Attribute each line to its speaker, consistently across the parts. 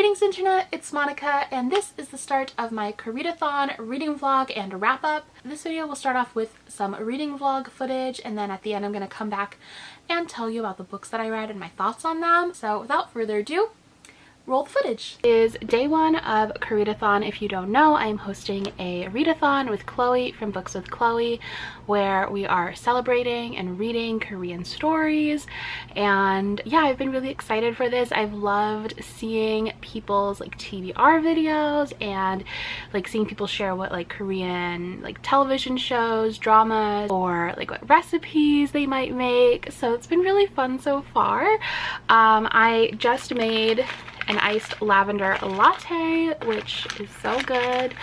Speaker 1: Greetings internet, it's Monica, and this is the start of my koreadathon reading vlog and wrap up. This video will start off with some reading vlog footage, and then at the end I'm going to come back and tell you about the books that I read and my thoughts on them. So without further ado, roll the footage. It is day one of koreadathon. If you don't know, I'm hosting a readathon with Chloe from Books with Chloe, where we are celebrating and reading Korean stories. And yeah, I've been really excited for this. I've loved seeing people's like TBR videos and like seeing people share what like Korean like television shows, dramas, or like what recipes they might make. So it's been really fun so far. I just made an iced lavender latte, which is so good,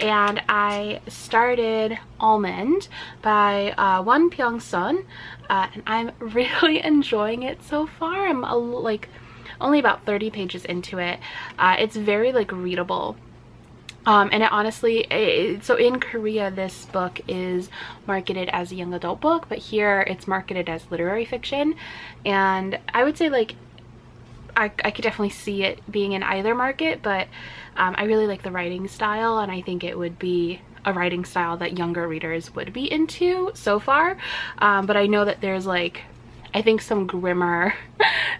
Speaker 1: and I started Almond by Won Byung-sun, and I'm really enjoying it so far. I'm like only about 30 pages into it. It's very like readable. And it honestly, so in Korea this book is marketed as a young adult book, but here it's marketed as literary fiction, and I would say like I could definitely see it being in either market, but I really like the writing style, and I think it would be a writing style that younger readers would be into so far. But I know that there's like, I think some grimmer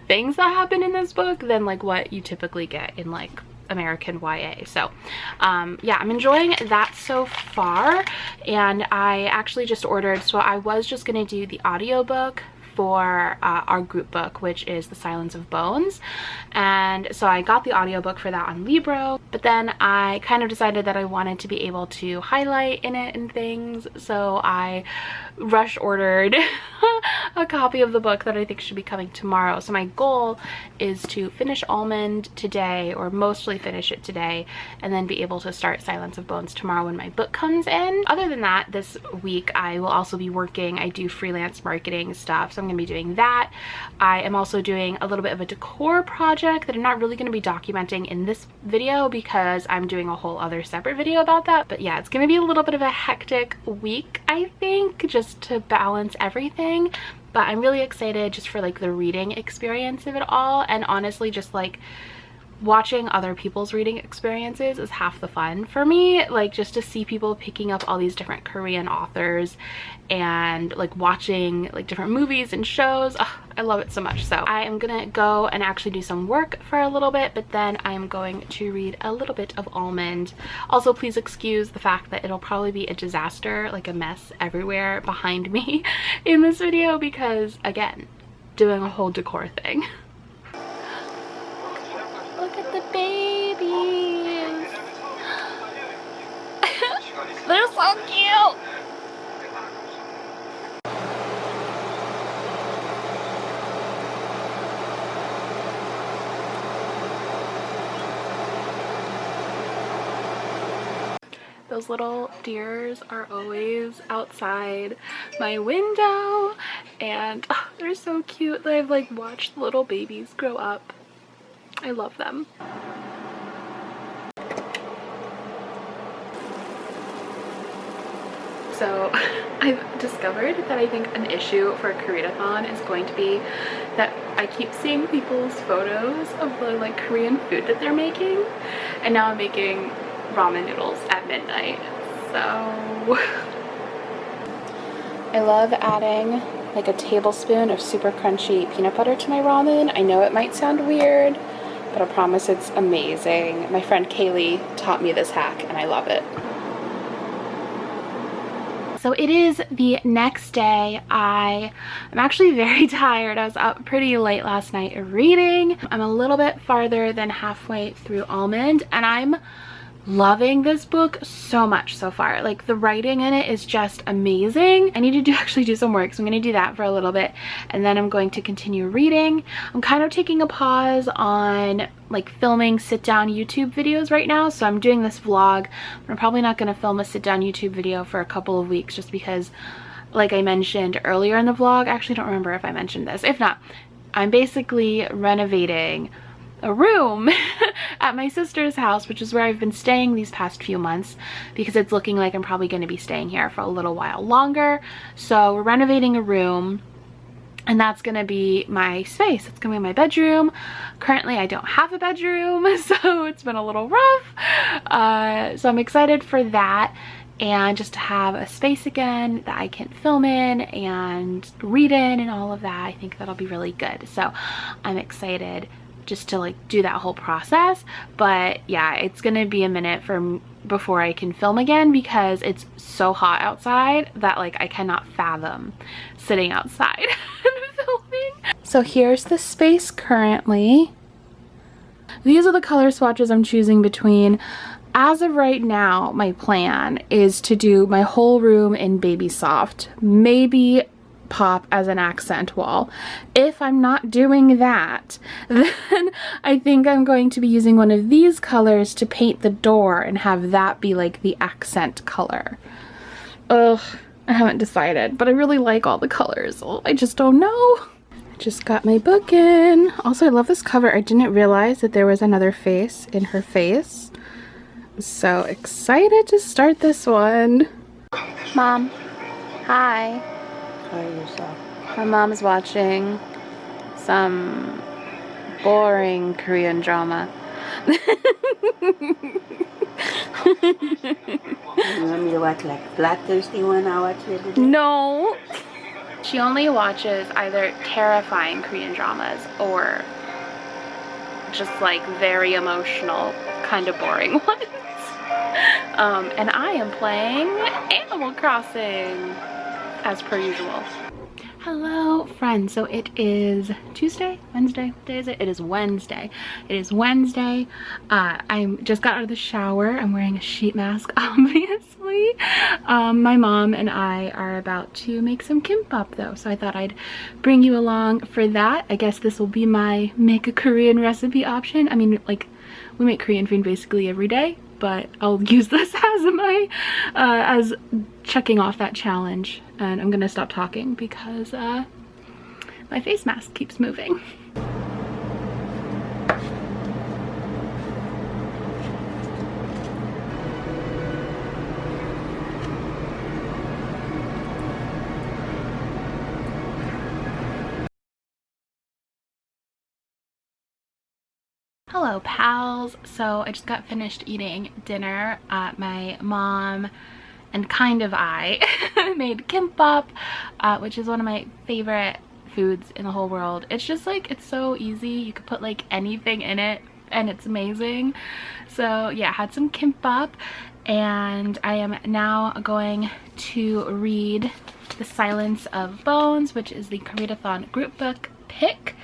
Speaker 1: things that happen in this book than like what you typically get in like American YA. So yeah, I'm enjoying that so far, and I actually just ordered, so I was just gonna do the audiobook for our group book, which is The Silence of Bones, and so I got the audiobook for that on Libro, but then I kind of decided that I wanted to be able to highlight in it and things, so I rush ordered a copy of the book that I think should be coming tomorrow. So my goal is to finish Almond today, or mostly finish it today, and then be able to start Silence of Bones tomorrow when my book comes in. Other than that, this week I will also be working. I do freelance marketing stuff, so I'm gonna be doing that. I am also doing a little bit of a decor project that I'm not really going to be documenting in this video because I'm doing a whole other separate video about that. But yeah, it's going to be a little bit of a hectic week, I think, just to balance everything. But I'm really excited just for like the reading experience of it all, and honestly just like watching other people's reading experiences is half the fun for me. Like just to see people picking up all these different Korean authors and like watching like different movies and shows. I love it so much. So I am gonna go and actually do some work for a little bit, but then I am going to read a little bit of Almond. Also, please excuse the fact that it'll probably be a disaster, like a mess everywhere behind me in this video, because again, doing a whole decor thing. Look at the babies. They're so cute. Those little deers are always outside my window, and they're so cute that I've like watched little babies grow up. I love them. So I've discovered that I think an issue for koreadathon is going to be that I keep seeing people's photos of the like Korean food that they're making, and now I'm making ramen noodles at midnight. So I love adding like a tablespoon of super crunchy peanut butter to my ramen. I know it might sound weird, but I promise it's amazing. My friend Kaylee taught me this hack and I love it. So it is the next day. I'm actually very tired. I was up pretty late last night reading. I'm a little bit farther than halfway through Almond, and I'm loving this book so much so far. Like the writing in it is just amazing. I need to actually do some work, so I'm going to do that for a little bit, and then I'm going to continue reading. I'm kind of taking a pause on like filming sit-down YouTube videos right now, so I'm doing this vlog. I'm probably not going to film a sit-down YouTube video for a couple of weeks, just because like I mentioned earlier in the vlog, I actually don't remember if I mentioned this. If not, I'm basically renovating a room at my sister's house, which is where I've been staying these past few months, because it's looking like I'm probably going to be staying here for a little while longer. So we're renovating a room, And that's gonna be my space. It's gonna be my bedroom. Currently, I don't have a bedroom, so it's been a little rough. So I'm excited for that, and just to have a space again that I can film in and read in and all of that. I think that'll be really good. So I'm excited just to like do that whole process. But yeah, it's gonna be a minute before I can film again, because it's so hot outside that like I cannot fathom sitting outside and filming. So here's the space currently. These are the color swatches I'm choosing between. As of right now, my plan is to do my whole room in baby soft, maybe pop as an accent wall. If I'm not doing that, then I think I'm going to be using one of these colors to paint the door and have that be like the accent color. Ugh, I haven't decided, but I really like all the colors. I just don't know. I just got my book in. Also, I love this cover. I didn't realize that there was another face in her face. So excited to start this one. Mom, hi.
Speaker 2: By yourself.
Speaker 1: My mom's watching some boring Korean drama.
Speaker 2: You want me to watch like bloodthirsty one I watched the other day?
Speaker 1: No. She only watches either terrifying Korean dramas or just like very emotional, kind of boring ones. And I am playing Animal Crossing as per usual. Hello friends, so it is Tuesday, Wednesday, what day is it? It is Wednesday. It is Wednesday. I just got out of the shower. I'm wearing a sheet mask, obviously. My mom and I are about to make some kimbap though, so I thought I'd bring you along for that. I guess this will be my make a Korean recipe option. I mean, like, we make Korean food basically every day, but I'll use this as my as checking off that challenge. And I'm gonna stop talking because my face mask keeps moving. Hello pals. So I just got finished eating dinner. My mom and kind of I made kimbap, which is one of my favorite foods in the whole world. It's just like, it's so easy. You could put like anything in it and it's amazing. So yeah, I had some kimbap, and I am now going to read The Silence of Bones, which is the koreadathon group book pick.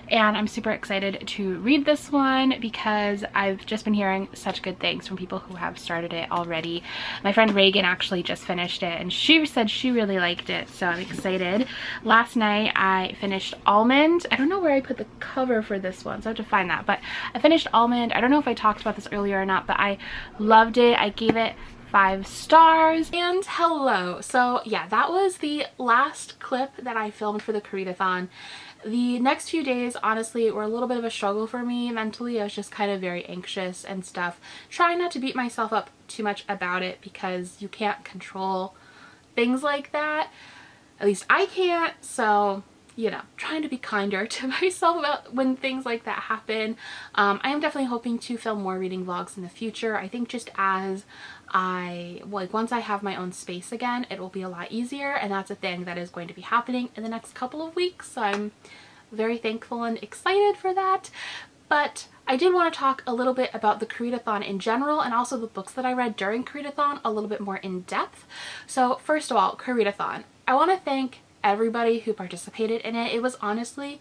Speaker 1: And I'm super excited to read this one because I've just been hearing such good things from people who have started it already. My friend Reagan actually just finished it and she said she really liked it, so I'm excited. Last night I finished Almond. I don't know where I put the cover for this one, so I have to find that, but I finished Almond. I don't know if I talked about this earlier or not, but I loved it. I gave it 5 stars. And hello. So yeah, that was the last clip that I filmed for the koreadathon. The next few days honestly were a little bit of a struggle for me mentally. I was just kind of very anxious and stuff, trying not to beat myself up too much about it because you can't control things like that. At least I can't. So, you know, trying to be kinder to myself about when things like that happen. I am definitely hoping to film more reading vlogs in the future. I think just as once I have my own space again, it will be a lot easier, and that's a thing that is going to be happening in the next couple of weeks. So I'm very thankful and excited for that. But I did want to talk a little bit about the koreadathon in general, and also the books that I read during koreadathon a little bit more in depth. So first of all, koreadathon. I want to thank everybody who participated in it. It was honestly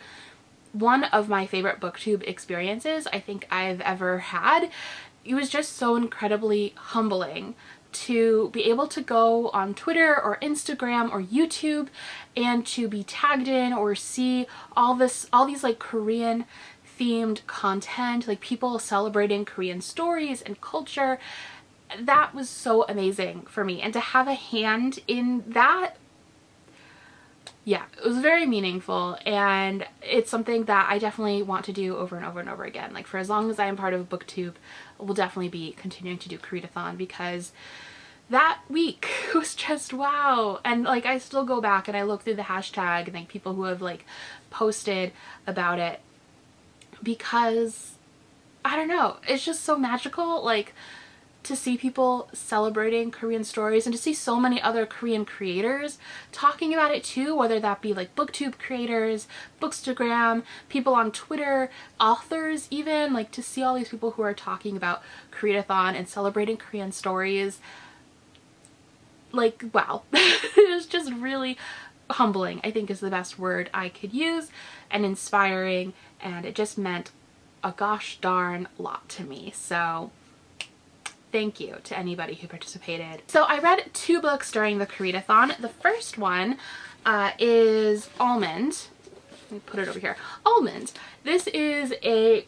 Speaker 1: one of my favorite booktube experiences I think I've ever had. It was just so incredibly humbling to be able to go on Twitter or Instagram or YouTube and to be tagged in or see all these like Korean themed content, like people celebrating Korean stories and culture. That was so amazing for me, and to have a hand in that, yeah, it was very meaningful, and it's something that I definitely want to do over and over and over again. Like, for as long as I am part of BookTube, we'll definitely be continuing to do koreadathon because that week was just wow. And like I still go back and I look through the hashtag and like people who have like posted about it, because I don't know, it's just so magical, like to see people celebrating Korean stories and to see so many other Korean creators talking about it too, whether that be like booktube creators, bookstagram, people on Twitter, authors even, like to see all these people who are talking about koreadathon and celebrating Korean stories. Like, wow. It was just really humbling, I think is the best word I could use, and inspiring, and it just meant a gosh darn lot to me. So thank you to anybody who participated. So I read 2 books during the koreadathon. The first one is Almond. Let me put it over here. Almond. This is a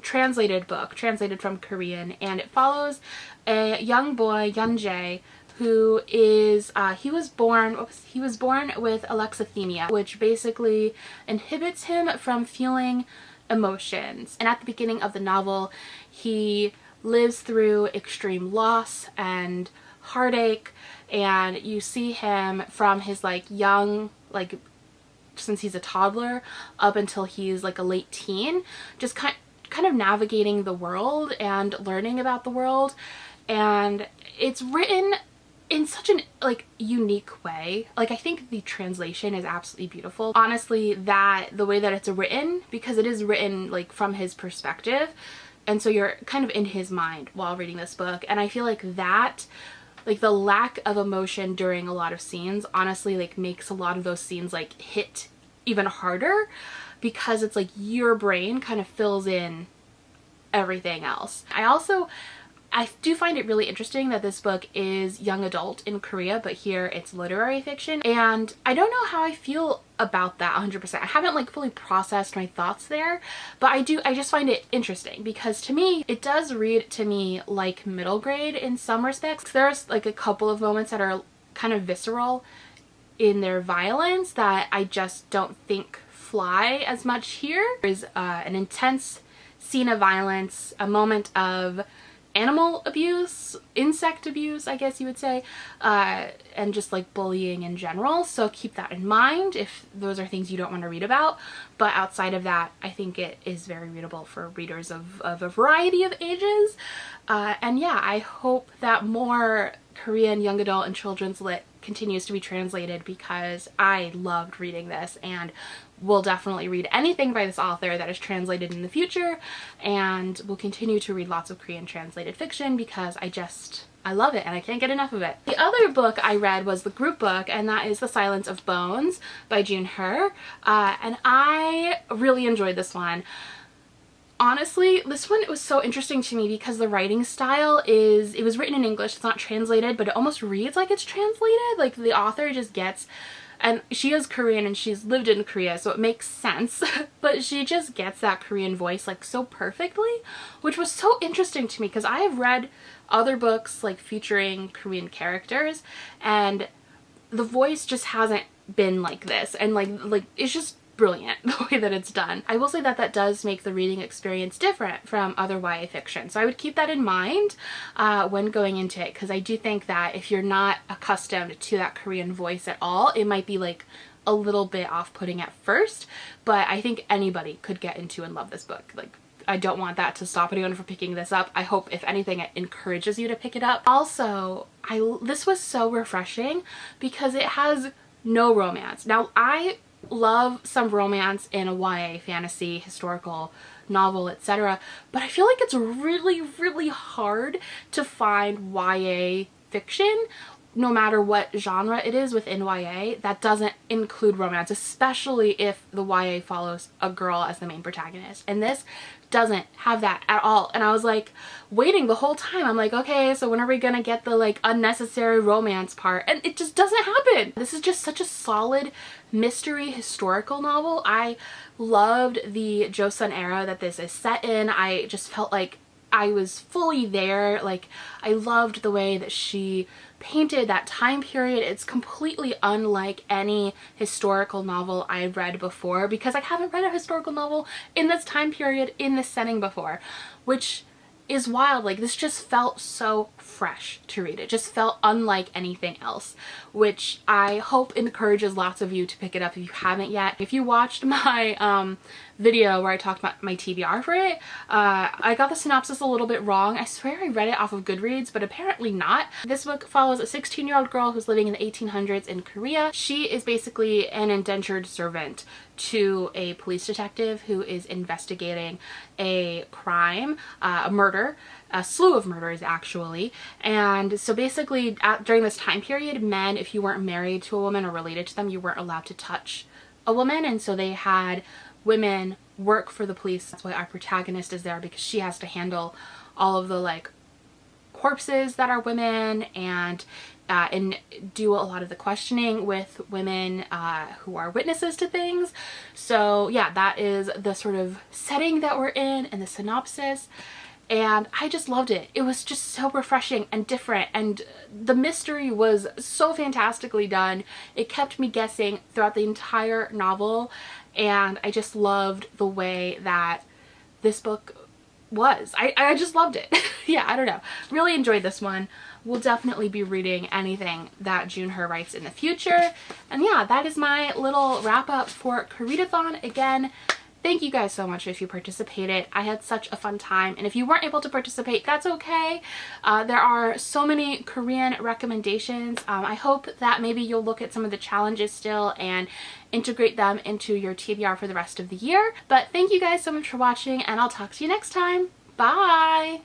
Speaker 1: translated book, translated from Korean, and it follows a young boy, Yeonjae, who is he was born with alexithymia, which basically inhibits him from feeling emotions. And at the beginning of the novel, he lives through extreme loss and heartache, and you see him from his like young, like since he's a toddler up until he's like a late teen, just kind of navigating the world and learning about the world. And it's written in such an like unique way. Like I think the translation is absolutely beautiful. Honestly, that the way that it's written, because it is written like from his perspective, and so you're kind of in his mind while reading this book. And I feel like that, like the lack of emotion during a lot of scenes, honestly like makes a lot of those scenes like hit even harder, because it's like your brain kind of fills in everything else. I do find it really interesting that this book is young adult in Korea, but here it's literary fiction. And I don't know how I feel about that 100%. I haven't like fully processed my thoughts there, but I just find it interesting, because to me, it does read to me like middle grade in some respects. There's like a couple of moments that are kind of visceral in their violence that I just don't think fly as much here. There's an intense scene of violence, a moment of animal abuse, insect abuse, I guess you would say, and just like bullying in general. So keep that in mind if those are things you don't want to read about. But outside of that, I think it is very readable for readers of a variety of ages. And yeah, I hope that more Korean young adult and children's lit continues to be translated, because I loved reading this and will definitely read anything by this author that is translated in the future, and will continue to read lots of Korean translated fiction because I love it and I can't get enough of it. The other book I read was the group book, and that is The Silence of Bones by June-Hur, and I really enjoyed this one. Honestly, this one, it was so interesting to me because the writing style it was written in English, it's not translated, but it almost reads like it's translated. Like the author just gets, and she is Korean and she's lived in Korea, so it makes sense, but she just gets that Korean voice like so perfectly, which was so interesting to me because I have read other books like featuring Korean characters and the voice just hasn't been like this, and like it's just brilliant the way that it's done. I will say that that does make the reading experience different from other YA fiction, so I would keep that in mind when going into it, because I do think that if you're not accustomed to that Korean voice at all, it might be like a little bit off-putting at first, but I think anybody could get into and love this book. Like, I don't want that to stop anyone from picking this up. I hope, if anything, it encourages you to pick it up. Also, this was so refreshing because it has no romance. Now, I love some romance in a YA fantasy, historical novel, etc., but I feel like it's really, really hard to find YA fiction, no matter what genre it is within YA, that doesn't include romance, especially if the YA follows a girl as the main protagonist. And this doesn't have that at all. And I was like waiting the whole time. I'm like, okay, so when are we gonna get the like unnecessary romance part? And it just doesn't happen. This is just such a solid mystery historical novel. I loved the Joseon era that this is set in. I just felt like I was fully there. Like, I loved the way that she painted that time period. It's completely unlike any historical novel I've read before, because I haven't read a historical novel in this time period, in this setting before, which is wild. Like, this just felt so fresh to read. It just felt unlike anything else, which I hope encourages lots of you to pick it up if you haven't yet. If you watched my video where I talked about my TBR for it, I got the synopsis a little bit wrong. I swear I read it off of Goodreads, but apparently not. This book follows a 16-year-old girl who's living in the 1800s in Korea. She is basically an indentured servant to a police detective who is investigating a crime, a murder, a slew of murders actually. And so basically during this time period, men, if you weren't married to a woman or related to them, you weren't allowed to touch a woman. And so they had women work for the police. That's why our protagonist is there, because she has to handle all of the like corpses that are women and do a lot of the questioning with women who are witnesses to things. So yeah, that is the sort of setting that we're in and the synopsis. And I just loved it. It was just so refreshing and different, and the mystery was so fantastically done. It kept me guessing throughout the entire novel, and I just loved the way that this book was. I just loved it. Yeah, I don't know. Really enjoyed this one. We'll definitely be reading anything that Junher writes in the future. And yeah, that is my little wrap up for Koreadathon. Again, thank you guys so much if you participated. I had such a fun time. And if you weren't able to participate, that's okay. There are so many Korean recommendations. I hope that maybe you'll look at some of the challenges still and integrate them into your TBR for the rest of the year. But thank you guys so much for watching, and I'll talk to you next time. Bye!